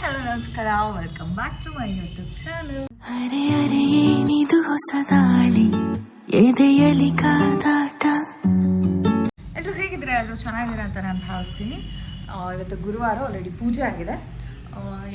Hello ನಮಸ್ಕಾರ, welcome back to my YouTube channel. ಅರೆ ಅರೆ ಏನಿದು ಹೊಸ ದಾಳಿ ಎದೆಯಲಿ ಕಾದಾಟ. ಎಲ್ಲರೂ ಹೇಗಿದ್ರೆ ಎಲ್ಲರೂ ಚೆನ್ನಾಗಿದ್ದೀರಾ ಅಂತ ನಾನು ಭಾವಿಸ್ತೀನಿ. ಇವತ್ತು ಗುರುವಾರ, ಆಲ್ರೆಡಿ ಪೂಜೆ ಆಗಿದೆ.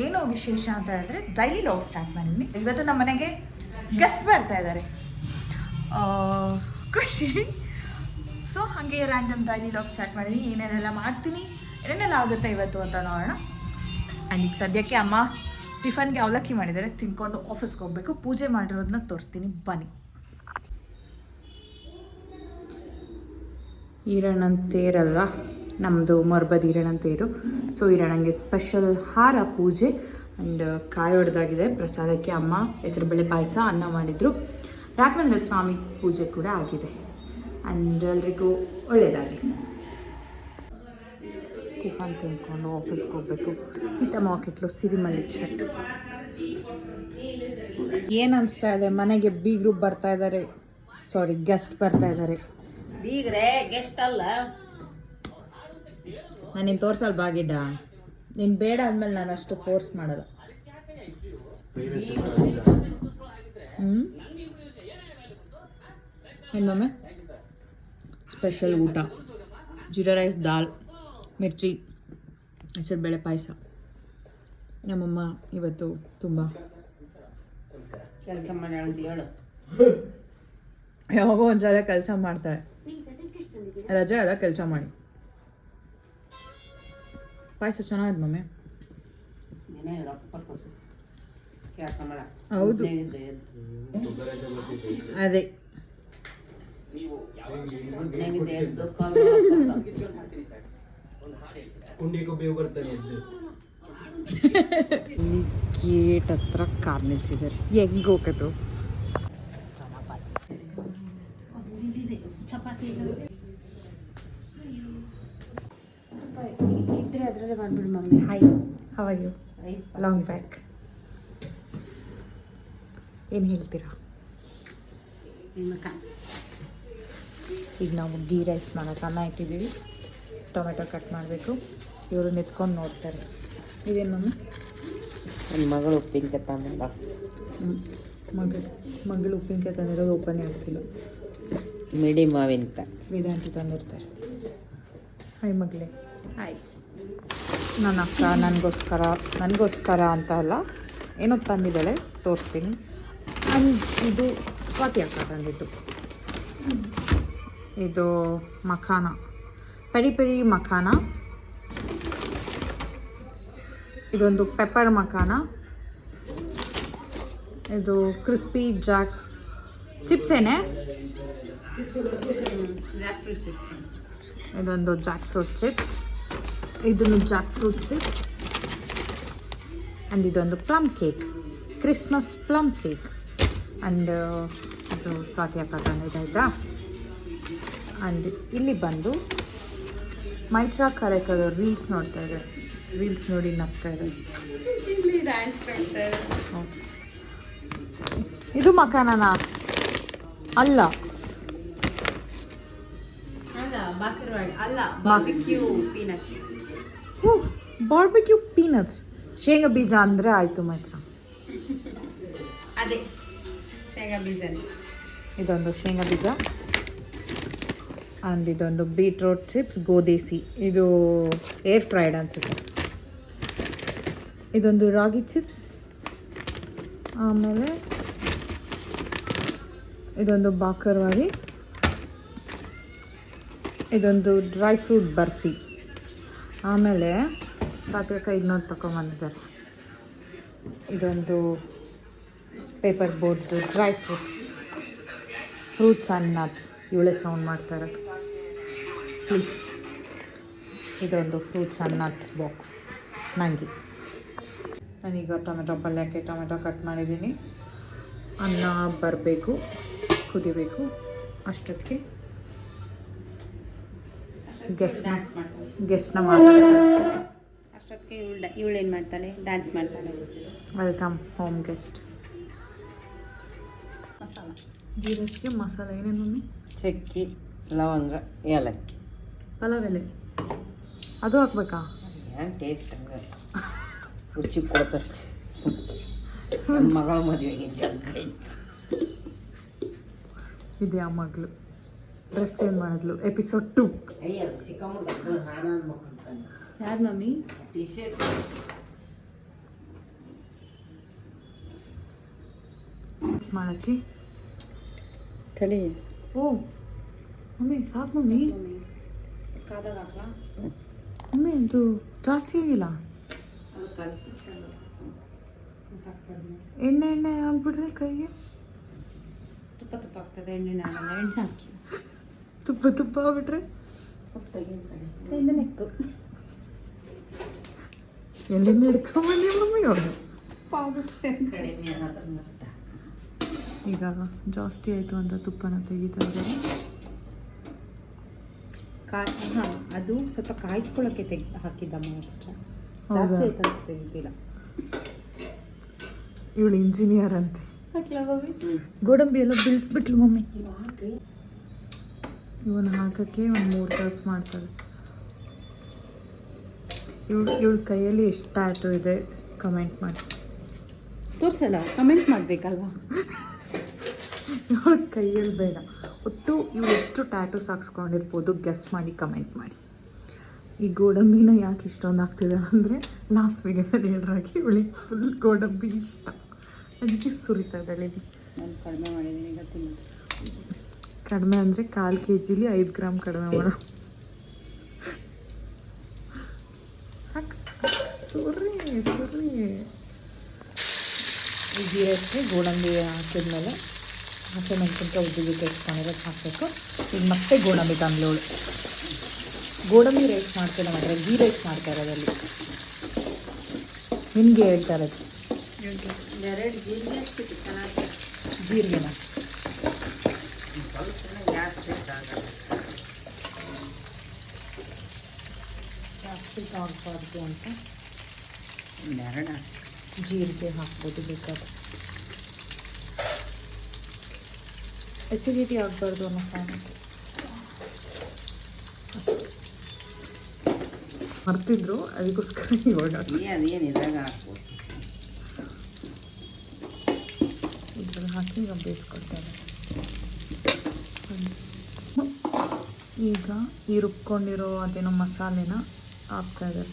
ಏನೋ ವಿಶೇಷ ಅಂತ ಹೇಳಿದ್ರೆ ಡೈಲಿ ಲಾಗ್ ಸ್ಟಾರ್ಟ್ ಮಾಡಿದ್ದೀನಿ. ಇವತ್ತು ನಮ್ಮ ಮನೆಗೆ ಗೆಸ್ಟ್ ಬರ್ತಾ ಇದ್ದಾರೆ, ಖುಷಿ. ಸೊ ಹಾಗೆ ರ್ಯಾಂಡಮ್ ಡೈಲಿ ಲಾಗ್ ಸ್ಟಾರ್ಟ್ ಮಾಡಿದ್ದೀನಿ. ಏನೇನೆಲ್ಲ ಮಾಡ್ತೀನಿ, ಏನೇನೆಲ್ಲ ಆಗುತ್ತೆ ಇವತ್ತು ಅಂತ ನೋಡೋಣ. ಆ್ಯಂಡ್ ಈಗ ಸದ್ಯಕ್ಕೆ ಅಮ್ಮ ಟಿಫನ್ಗೆ ಅವಲಕ್ಕಿ ಮಾಡಿದ್ದಾರೆ, ತಿನ್ಕೊಂಡು ಆಫೀಸ್ಗೆ ಹೋಗಬೇಕು. ಪೂಜೆ ಮಾಡಿರೋದನ್ನ ತೋರಿಸ್ತೀನಿ, ಬನ್ನಿ. ಈರಣ್ಣನ ತೇರಲ್ವಾ, ನಮ್ಮದು ಮೊರ್ಬದ ಈರಣ್ಣನ ತೇರು. ಸೊ ಈರಣ್ಣಂಗೆ ಸ್ಪೆಷಲ್ ಹಾರ ಪೂಜೆ ಆ್ಯಂಡ್ ಕಾಯಿ ಹೊಡೆದಾಗಿದೆ. ಪ್ರಸಾದಕ್ಕೆ ಅಮ್ಮ ಹೆಸರುಬೇಳೆ ಪಾಯಸ, ಅನ್ನ ಮಾಡಿದರು. ರಾಘವೇಂದ್ರ ಸ್ವಾಮಿ ಪೂಜೆ ಕೂಡ ಆಗಿದೆ. ಆ್ಯಂಡ್ ಎಲ್ರಿಗೂ ಒಳ್ಳೆಯದಾಗಲಿ. ಟಿಫನ್ ತಿಂದ್ಕೊಂಡು ಆಫೀಸ್ಗೆ ಹೋಗಬೇಕು. ಸೀಟಮ್ಮ ಹಾಕಿಟ್ಲು ಸಿರಿಮಲ್ಲಿ ಚಟ್. ಏನು ಅನಿಸ್ತಾ ಇದೆ, ಮನೆಗೆ ಬೀಗರು ಬರ್ತಾ ಇದ್ದಾರೆ, ಸಾರಿ ಗೆಸ್ಟ್ ಬರ್ತಾ ಇದ್ದಾರೆ. ಬೀಗ್ರೆ ಗೆಸ್ಟ್ ಅಲ್ಲ, ನಾನಿನ್ ತೋರ್ಸಲ್ ಬಾಗಿಡ್ಡ, ನೀನು ಬೇಡ ಅಂದಮೇಲೆ ನಾನು ಅಷ್ಟು ಫೋರ್ಸ್ ಮಾಡಲ್ಲ. ಏನು ಮಮ್ಮಿ ಸ್ಪೆಷಲ್ ಊಟ, ಜೀರಾ ರೈಸ್, ದಾಲ್, ಮಿರ್ಚಿ, ಹೆಸರುಬೇಳೆ ಪಾಯಸ. ನಮ್ಮಮ್ಮ ಇವತ್ತು ತುಂಬ ಕೆಲಸ ಮಾಡಿ ಅಂತ ಹೇಳು. ಯಾವಾಗೋ ಒಂದ್ಸಲ ಕೆಲಸ ಮಾಡ್ತಾಳೆ, ರಜೆ ಅಲ್ಲ ಕೆಲಸ ಮಾಡಿ. ಪಾಯಸ ಚೆನ್ನಾಗಿದೆ ಮಮ್ಮಿ. ಕೆಲಸ ಮಾಡ. ಹೌದು, ಅದೇ ಗೇಟ್ ಹತ್ರ ಕಾರ್ ನಿಲ್ಸಿದ್ದಾರೆ. ಹೆಂಗ್ ಹೋಗೋದು? ಇದ್ರೆ ಅದರಲ್ಲೇ ಮಾಡ್ಬಿಡು mummy. Hi, how are you? Long back. ಏನು ಹೇಳ್ತೀರಾ? ಈಗ ನಾವು ಗೀ ರೈಸ್ ಮಾಡೋಕೆ ಅನ್ನ ಇಟ್ಟಿದ್ದೀವಿ. ಟೊಮೆಟೊ ಕಟ್ ಮಾಡಬೇಕು. ಇವರು ನಿಂತ್ಕೊಂಡು ನೋಡ್ತಾರೆ. ಇದೇನು ಮಮ್ಮಿ? ನನ್ನ ಮಗಳು ಉಪ್ಪಿನಕಾಯಿ ತಂದಿಲ್ಲ. ಮಗಳು ಉಪ್ಪಿನಕಾಯಿ ತಂದಿರೋದು ಓಪನ್ ಆಗ್ತಿಲ್ಲ. ಮಿಡಿ ಮಾವಿನಕಾಯಿ ವೇದಾಂತಿ ತಂದಿರ್ತಾರೆ. ಹಾಯ್ ಮಗಳೇ. ಹಾಯ್. ನನ್ನ ಅಕ್ಕ ನನಗೋಸ್ಕರ ಅಂತ ಅಲ್ಲ, ಏನೋ ತಂದಿದ್ದಾಳೆ, ತೋರಿಸ್ತೀನಿ. ಇದು ಸ್ವಾತಿ ಅಕ್ಕ ತಂದಿದ್ದು. ಇದು ಮಖಾನ, ಪೆರಿ ಪೆರಿ ಮಖಾನ. ಇದೊಂದು ಪೆಪ್ಪರ್ ಮಖಾನ. ಇದು ಕ್ರಿಸ್ಪಿ ಜಾಕ್ ಚಿಪ್ಸ್ ಏನೇ, ಇದೊಂದು ಜಾಕ್ ಫ್ರೂಟ್ ಚಿಪ್ಸ್. ಇದನ್ನು ಜಾಕ್ ಫ್ರೂಟ್ ಚಿಪ್ಸ್. ಆ್ಯಂಡ್ ಇದೊಂದು plum cake, Christmas plum cake. And ಇದು ಸ್ವಾತಿ ಅಕ್ಕ ತಂದಿದ್ದಾಯ್ತಾ. ಆ್ಯಂಡ್ ಇಲ್ಲಿ ಬಂದು ಮೈತ್ರಾ ಕರೆಕರು ರೀಲ್ಸ್ ನೋಡ್ತಾ ಇದ್ದಾರೆ. ರೀಲ್ಸ್ ನೋಡಿ ನಗ್ತಾ ಇದ್ದಾರೆ. ಇದು ಮಖಾನನಾ? ಅಲ್ಲ, ಬಾರ್ಬಿಕ್ಯೂ ಪೀನಟ್ಸ್. ಶೇಂಗಾ ಬೀಜ ಅಂದರೆ ಆಯಿತು ಮಾತ್ರ. ಅದೇ ಶೇಂಗಾ ಬೀಜ. ಇದೊಂದು ಶೇಂಗಾ ಬೀಜ. ಆ್ಯಂಡ್ ಇದೊಂದು ಬೀಟ್ರೋಟ್ ಚಿಪ್ಸ್, ಗೋದೇಸಿ. ಇದು ಏರ್ ಫ್ರೈಡ್ ಅನಿಸುತ್ತೆ. ಇದೊಂದು ರಾಗಿ ಚಿಪ್ಸ್. ಆಮೇಲೆ ಇದೊಂದು ಬಾಕರ್ವಾಡಿ. ಇದೊಂದು ಡ್ರೈ ಫ್ರೂಟ್ ಬರ್ಫಿ. ಆಮೇಲೆ ಸಾತ್ವಿಕ ಇನ್ನೊಂದು ತಗೊಂಬಂದಿದ್ದಾರೆ. ಇದೊಂದು ಪೇಪರ್ ಬೋರ್ಡ್ದು ಡ್ರೈ ಫ್ರೂಟ್ಸ್ ಆ್ಯಂಡ್ ನಟ್ಸ್. ಇವಳೇ ಸೌಂಡ್ ಮಾಡ್ತಾ ಇರೋದು, ಪ್ಲೀಸ್. ಇದೊಂದು ಫ್ರೂಟ್ಸ್ ಆ್ಯಂಡ್ ನಟ್ಸ್ ಬಾಕ್ಸ್ ನನಗೆ. ನಾನೀಗ ಟೊಮೆಟೊ ಪಲ್ಯಕ್ಕೆ ಟೊಮೆಟೊ ಕಟ್ ಮಾಡಿದ್ದೀನಿ. ಅನ್ನ ಬರಬೇಕು, ಕುದಿಬೇಕು. ಅಷ್ಟೊತ್ತಿಗೆ ಗೆಸ್ಟ್ನ ಮಾಡ್ತಾರೆ. ಅಷ್ಟೊತ್ತಿಗೆ ಇವಳೇನು ಮಾಡ್ತಾಳೆ? ಡ್ಯಾನ್ಸ್ ಮಾಡ್ತಾಳೆ. Welcome home guest. Masala ghee ರೈಸ್ಗೆ ಮಸಾಲೆ ಏನೇನು ಮಮ್ಮಿ? ಚಕ್ಕಿ, ಲವಂಗ, ಏಲಕ್ಕಿ, ಪಲಾವ್ ಎಲೆ ಅದು ಹಾಕ್ಬೇಕಾ? ಏನು ಟೇಸ್ಟ್ ಹಂಗೆ. ರುಚಿ ಕೊಡ್ತೈತಿ. ನನ್ನ ಮಗಳ ಮದುವೆಗೆ ಜಗ್ಗ ಐತಿ. ಇದೆ ಆ ಮಗಳು ಡ್ರೆಸ್ ಚೇಂಜ್ ಮಾಡಿದ್ಲು ಎಪಿಸೋಡ್ 2. ಅಯ್ಯ ಸಿಕ್ಕಾಮುಡ್ದು ನಾನು ಅನ್ಬೇಕಂತಾನೆ. ಯಾರು ಮಮ್ಮಿ? ಟಿ ಶರ್ಟ್ ಮಾಡೋಕ್ಕೆ ತಡಿ. ಓ ಮಮ್ಮಿ ಸಾಕು ಮಮ್ಮಿ. ಕಾದಾಗ ಹಾಕ್ಲಾ? ಮಮ್ಮಿ ಅದು ಜಾಸ್ತಿ ಆಗಿಲ್ಲ. ಅದು ಕಲಸಿ ಎಣ್ಣೆ ಎಣ್ಣೆ ಆಗ್ಬಿಡ್ರೆ ಕೈಗೆ. ತುಪ್ಪ ತುಪ್ಪ ಆಗ್ತದೆ. ಎಣ್ಣೆ ನಾನಲ್ಲ, ಎಣ್ಣೆ ಹಾಕಿ ತುಪ್ಪ ತುಪ್ಪ ಆಗ್ಬಿಟ್ರೆ ಸ್ವಲ್ಪ ತೆಗಿತಾರೆ ಕೈಯಿಂದ ನೆಕ್ಕು. ಎಲ್ಲಿಂದ ಹಿಡ್ಕೊಂಬಂದಿ ಮಮ್ಮಿ ಅವರು. ಕಡಿಮೆ ಏನಾದ್ರೂ ಮಾಡ್ತಾ. ಈಗ ಜಾಸ್ತಿ ಆಯಿತು ಅಂತ ತುಪ್ಪನ ತೆಗಿತಾ ಇದ್ದಾರೆ. ಹಾಂ, ಅದು ಸ್ವಲ್ಪ ಕಾಯಿಸ್ಕೊಳ್ಳೋಕ್ಕೆ ಹಾಕಿದ್ದಮ್ಮ ಎಕ್ಸ್ಟ್ರಾ. ಹೌದಾ? ಜಾಸ್ತಿ ಆಯ್ತು ಅಂತ ತೆಗಿತಿಲ್ಲ. ಇವಳು ಇಂಜಿನಿಯರ್ ಅಂತೆ. ಹಾಕ್ಲಾ ಬಾಬಿ? ಗೋಡಂಬಿ ಎಲ್ಲ ಬೀಳಿಸ್ಬಿಟ್ಲು ಮಮ್ಮಿ. ಇವನ್ನ ಹಾಕೋಕ್ಕೆ ಒಂದು 3 ತಾಸು ಮಾಡ್ತಾರೆ. ಇವಳ ಕೈಯಲ್ಲಿ ಎಷ್ಟು ಟ್ಯಾಟು ಇದೆ ಕಮೆಂಟ್ ಮಾಡಿ. ತೋರಿಸಲ್ಲ, ಕಮೆಂಟ್ ಮಾಡಬೇಕಲ್ವಾ? ಇವಳ ಕೈಯಲ್ಲಿ ಬೇಡ, ಒಟ್ಟು ಇವಳು ಎಷ್ಟು ಟ್ಯಾಟೂಸ್ ಹಾಕ್ಸ್ಕೊಂಡಿರ್ಬೋದು ಗೆಸ್ ಮಾಡಿ ಕಮೆಂಟ್ ಮಾಡಿ. ಈ ಗೋಡಂಬಿನ ಯಾಕೆ ಇಷ್ಟೊಂದು ಆಗ್ತಿದೆ ಅಂದರೆ ಲಾಸ್ಟ್ ವೀಡಿಯೋದಲ್ಲಿ ಹೇಳಿರಾಗಿ ಇವಳಿಗೆ ಫುಲ್ ಗೋಡಂಬಿ ಇಷ್ಟ, ಅದಕ್ಕೆ ಸುರಿತಾ ಇದ್ದಾಳೆ. ನಾನು ಕಡಿಮೆ ಮಾಡಿದ್ದೀನಿ ಈಗ ತಿನ್ನೋದು. ಕಡಿಮೆ ಅಂದರೆ 1/4 kgಲಿ 5 ಗ್ರಾಮ್ ಕಡಿಮೆ ಮಾಡೋ. ಸುರಿ ಸುರಿ. ಈ ಜೀರಕ್ಕೆ ಗೋಡಂಬಿ ಹಾಕಿದ್ಮೇಲೆ ಹಸಿಮೆಣಸಿನ್ಕಾಯಿ ಉದ್ದಿಗೆ ಇಟ್ಕೊಂಡಿರೋದು ಹಾಕಬೇಕು. ಈಗ ಮತ್ತೆ ಗೋಡಂಬಿ ತಂದ್ಲೋಳು. ಗೋಡಂಬಿ ರೈಸ್ ಮಾಡ್ತಿಲ್ಲ ಮಾತ್ರ, ಗೀ ರೈಸ್ ಮಾಡ್ತಾ ಇರೋದಲ್ಲಿ. ನಿನಗೆ ಹೇಳ್ತಾ ಇರೋದು 2 ಜೀರಿಗೆ ಹಾಕ್ಬಿಟ್ಟು ಚೆನ್ನಾಗಿ. ಜೀರಿಗೆನ ಸ್ವಲ್ಪ ಜಾಸ್ತಿ ಆಗಲ್ಲ. ಜಾಸ್ತಿ ಆಗಬಾರ್ದು ಅಂತ 2 ಜೀರಿಗೆ ಹಾಕ್ಬೋದು ಬೇಕಾದ್ರೆ. ಎಸಿಡಿಟಿ ಆಗಬಾರ್ದು ಅನ್ನೋ ಕಾರಣಕ್ಕೆ ಅಷ್ಟೇ. ಮರ್ತಿದ್ರು, ಅದಕ್ಕೋಸ್ಕರ ಇವಾಗ ಅದೇನು ಇದ್ರಾಗ ಹಾಕ್ಬೋದು. ಇದ್ರಲ್ಲಿ ಹಾಕಿ ಈಗ ಬೇಯಿಸ್ಕೊಳ್ತಾರೆ. ಈಗ ಈ ರುಬ್ಕೊಂಡಿರೋ ಅದೇನೋ ಮಸಾಲೆನ ಹಾಕ್ತಾ ಇದ್ದಾರೆ.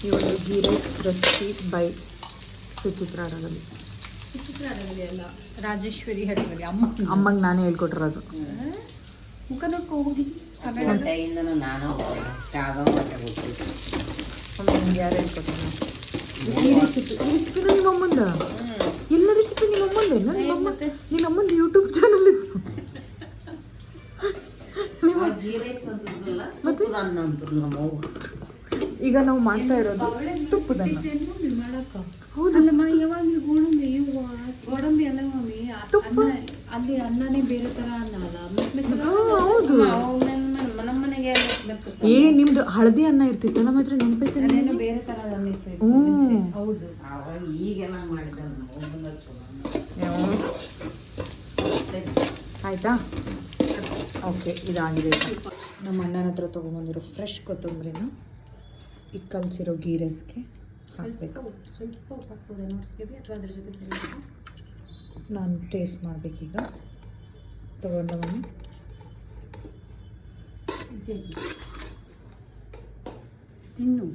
ಈ ಒಂದು ghee rice recipe by Suchitra Adagali. Suchitra Adagali ಅಲ್ಲ, ರಾಜೇಶ್ವರಿ ಅಡಗಲಿ. ಅಮ್ಮಂಗೆ ನಾನೇ ಹೇಳ್ಕೊಟ್ಟಿರೋದು. ಮುಖ ನೋಡ್ಕೊ ಹೋಗಿ. ನಾನು ನಿಮ್ಗೆ ಯಾರು ಹೇಳ್ಕೊಟ್ಟಾರ ಈ ರೆಸಿಪಿನ ನಿಮ್ಮ ಅಮ್ಮಂದ? ಎಲ್ಲ ರೆಸಿಪಿ ನಿಮ್ಮ ಅಮ್ಮಂದೇ? ನಿಮ್ಮ ಅಮ್ಮಂದು ಯೂಟ್ಯೂಬ್ ಚಾನಲ್ ಇತ್ತು. ಮತ್ತೆ ಈಗ ನಾವು ಮಾಡ್ತಾ ಇರೋದು ತುಪ್ಪದನ್ನ. ಹೌದಲ್ಲಮ್ಮ, ಯಾವಾಗಲೂ ಗೋಡಂಬಿ ಅಲ್ಲ ಮಮ್ಮಿ, ತುಪ್ಪ ಅಲ್ಲಿ ಅನ್ನನೇ ಬೇರೆ ತರ ಅನ್ನಲ್ಲ. ಹೌದು, ನಮ್ಮನೆಗೆ ಏ ನಿಮ್ದು ಹಳದಿ ಅನ್ನ ಇರ್ತಿತ್ತಲ್ಲ, ಮಾತ್ರ ನೆನಪೈತೆ ಬೇರೆ ತರ ಹ್ಞೂ. ಹೌದು, ಈಗೆಲ್ಲ ಮಾಡಿದ ಆಯಿತಾ? ಓಕೆ, ಇದಾಗಿದೆ. ನಮ್ಮ ಅಣ್ಣನ ಹತ್ರ ತೊಗೊಂಬಂದಿರೋ ಫ್ರೆಶ್ ಕೊತ್ತಂಬರಿನ ಈ ಕಲಸಿರೋ ಗೀ ರೈಸ್ಗೆ ಹಾಕಬೇಕು. ಸ್ವಲ್ಪ ಉಪ್ಪು ಹಾಕ್ಬೋದಾ ನೋಡ್ಸ್ತೀವಿ, ಅಥವಾ ಅದ್ರ ಜೊತೆ ಸರಿ? ನಾನು ಟೇಸ್ಟ್ ಮಾಡಬೇಕೀಗ. ತೊಗೊಂಡವನು ತಿನ್ನು.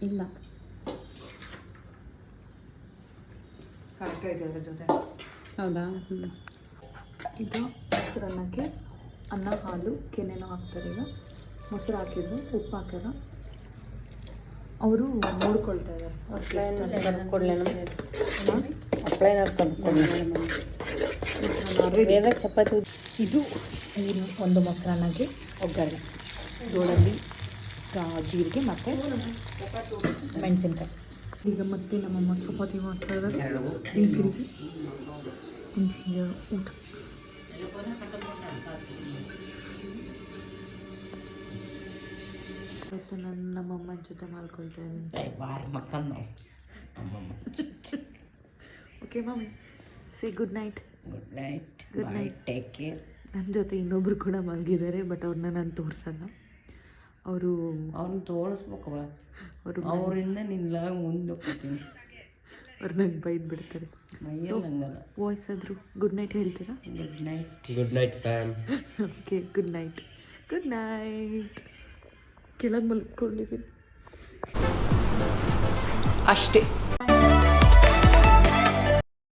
ಇಲ್ಲ, ಕರೆಕ್ಟಾಗಿ ಅದ್ರ ಜೊತೆ. ಹೌದಾ? ಈಗ ಮೊಸರನ್ನಕ್ಕೆ ಅನ್ನ, ಹಾಲು, ಕೆನೆನೂ ಹಾಕ್ತಾರೆ. ಈಗ ಮೊಸರು ಹಾಕಿದ್ರು, ಉಪ್ಪು ಹಾಕ್ಯಾರ. ಅವರು ನೋಡ್ಕೊಳ್ತಾ ಇದ್ದಾರೆ. ಚಪಾತಿ. ಇದು ಈ ಒಂದು ಮೊಸರನ್ನಕ್ಕೆ ಒಗ್ಗರಣೆ, ಗೋಡಂಬಿ, ಜೀರಿಗೆ ಮತ್ತು ಮೆಣಸಿನ್ಕಾಯಿ. ಈಗ ಮತ್ತೆ ನಮ್ಮಮ್ಮ ಚಪಾತಿ ಮಾಡ್ತಾ ಇದ್ದಾರೆ. ಊಟ ಇವತ್ತು ನಾನು ನಮ್ಮಮ್ಮನ ಜೊತೆ ಮಾಡ್ಕೊಳ್ತಾ ಇದ್ದೀನಿ. ಓಕೆ ಮಮ್ಮಿ, ಸೇ good night. Good night. Good night. Take care. ನನ್ನ ಜೊತೆ ಇನ್ನೊಬ್ರು ಕೂಡ ಮಲಗಿದ್ದಾರೆ, ಬಟ್ ಅವ್ರನ್ನ ನಾನು ತೋರಿಸಲ್ಲ. ಅವರು ಅವ್ನು ತೋರಿಸ್ಬೇಕವ, ಅವರು ಅವರಿಂದ ನಿನ್ನ ಮುಂದೆ ಹೋಗ್ತೀನಿ. ಅವ್ರು ನಂಗೆ ಬೈದು ಬಿಡ್ತಾರೆ. ಮೈಯಲ್ಲಿ ಹಂಗಲ್ಲ. ವಾಯ್ಸ್ ಆದರೂ ಗುಡ್ ನೈಟ್ ಹೇಳ್ತೀರಾ? Good night. Good night fam. Okay, good night. Good night. ಕೆಳಗೆ ಮಲ್ಕೊಂಡಿದ್ದೀನಿ ಅಷ್ಟೇ.